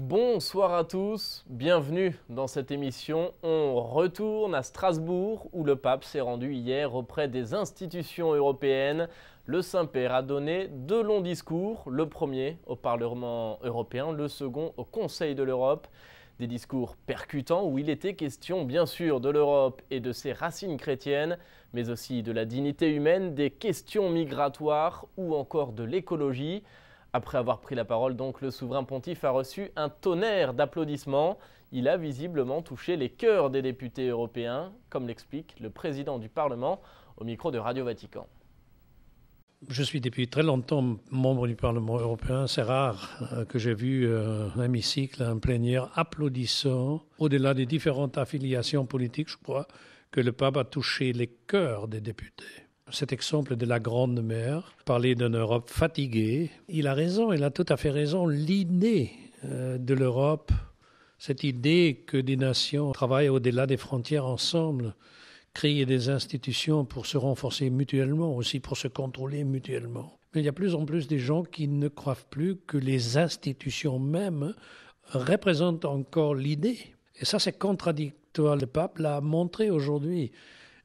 Bonsoir à tous, bienvenue dans cette émission. On retourne à Strasbourg où le pape s'est rendu hier auprès des institutions européennes. Le Saint-Père a donné deux longs discours, le premier au Parlement européen, le second au Conseil de l'Europe. Des discours percutants où il était question bien sûr de l'Europe et de ses racines chrétiennes, mais aussi de la dignité humaine, des questions migratoires ou encore de l'écologie. Après avoir pris la parole, donc, le souverain pontife a reçu un tonnerre d'applaudissements. Il a visiblement touché les cœurs des députés européens, comme l'explique le président du Parlement au micro de Radio Vatican. Je suis depuis très longtemps membre du Parlement européen. C'est rare que j'ai vu un hémicycle, un plénière applaudissant. Au-delà des différentes affiliations politiques, je crois que le pape a touché les cœurs des députés. Cet exemple de la Grande Mère, parler d'une Europe fatiguée, il a raison, il a tout à fait raison. L'idée de l'Europe, cette idée que des nations travaillent au-delà des frontières ensemble, créer des institutions pour se renforcer mutuellement, aussi pour se contrôler mutuellement. Mais il y a plus en plus de gens qui ne croient plus que les institutions mêmes représentent encore l'idée. Et ça, c'est contradictoire. Le pape l'a montré aujourd'hui.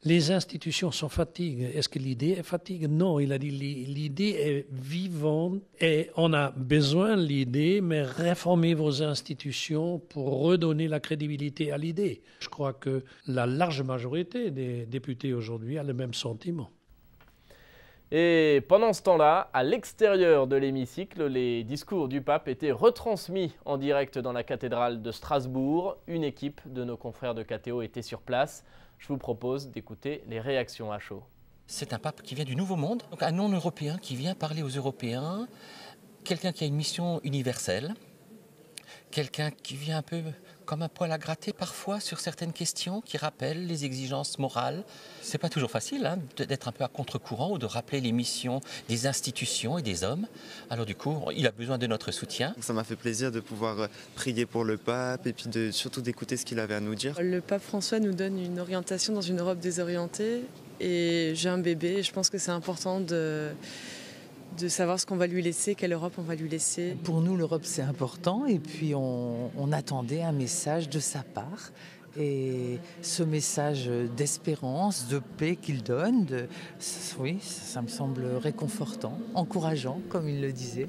Les institutions sont fatiguées. Est-ce que l'idée est fatiguée? Non, il a dit l'idée est vivante et on a besoin de l'idée, mais réformez vos institutions pour redonner la crédibilité à l'idée. Je crois que la large majorité des députés aujourd'hui a le même sentiment. Et pendant ce temps-là, à l'extérieur de l'hémicycle, les discours du pape étaient retransmis en direct dans la cathédrale de Strasbourg. Une équipe de nos confrères de KTO était sur place. Je vous propose d'écouter les réactions à chaud. C'est un pape qui vient du Nouveau Monde, donc un non-européen qui vient parler aux Européens, quelqu'un qui a une mission universelle, quelqu'un qui vient un peu comme un poil à gratter parfois sur certaines questions, qui rappelle les exigences morales. C'est pas toujours facile d'être un peu à contre-courant ou de rappeler les missions des institutions et des hommes. Alors du coup, il a besoin de notre soutien. Ça m'a fait plaisir de pouvoir prier pour le pape et puis surtout d'écouter ce qu'il avait à nous dire. Le pape François nous donne une orientation dans une Europe désorientée et j'ai un bébé et je pense que c'est important de savoir ce qu'on va lui laisser, quelle Europe on va lui laisser. Pour nous, l'Europe, c'est important et puis on attendait un message de sa part. Et ce message d'espérance, de paix qu'il donne, oui, ça me semble réconfortant, encourageant, comme il le disait.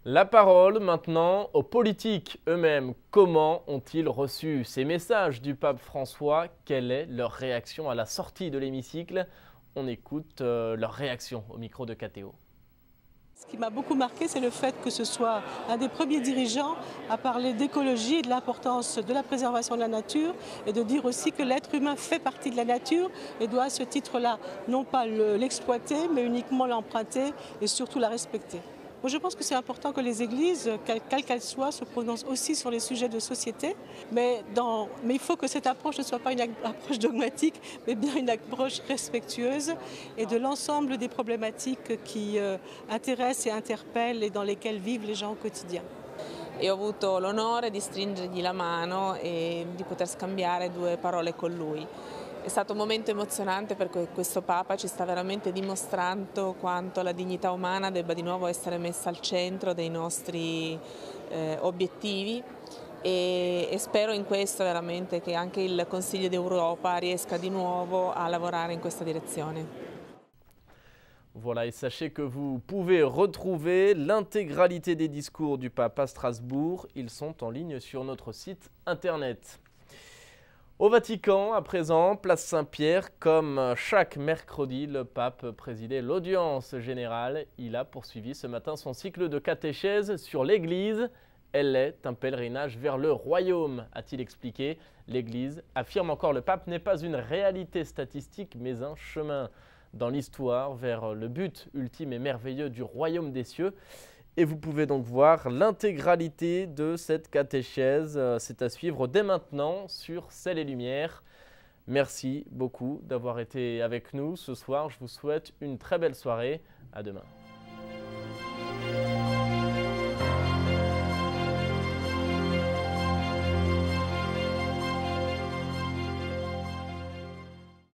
La parole maintenant aux politiques eux-mêmes. Comment ont-ils reçu ces messages du pape François? Quelle est leur réaction à la sortie de l'hémicycle? On écoute leur réaction au micro de KTO. Ce qui m'a beaucoup marqué, c'est le fait que ce soit un des premiers dirigeants à parler d'écologie et de l'importance de la préservation de la nature et de dire aussi que l'être humain fait partie de la nature et doit à ce titre-là non pas l'exploiter mais uniquement l'emprunter et surtout la respecter. Moi, je pense que c'est important que les églises, quelles qu'elles soient, se prononcent aussi sur les sujets de société. Mais il faut que cette approche ne soit pas une approche dogmatique, mais bien une approche respectueuse et de l'ensemble des problématiques qui intéressent et interpellent et dans lesquelles vivent les gens au quotidien. E ho avuto l'onore di stringergli la mano e di poter scambiare due parole con lui. È stato un momento emozionante perché questo Papa ci sta veramente dimostrando quanto la dignità umana debba di nuovo essere messa al centro dei nostri obiettivi e spero in questo veramente che anche il Consiglio d'Europa riesca di nuovo a lavorare in questa direzione. Voilà, et sachez que vous pouvez retrouver l'intégralité des discours du pape à Strasbourg. Ils sont en ligne sur notre site internet. Au Vatican, à présent, place Saint-Pierre, comme chaque mercredi, le pape présidait l'audience générale. Il a poursuivi ce matin son cycle de catéchèse sur l'Église. Elle est un pèlerinage vers le royaume, a-t-il expliqué. L'Église, affirme encore le pape, n'est pas une réalité statistique, mais un chemin dans l'histoire vers le but ultime et merveilleux du royaume des cieux. Et vous pouvez donc voir l'intégralité de cette catéchèse. C'est à suivre dès maintenant sur Ciel et Lumière. Merci beaucoup d'avoir été avec nous ce soir. Je vous souhaite une très belle soirée. À demain.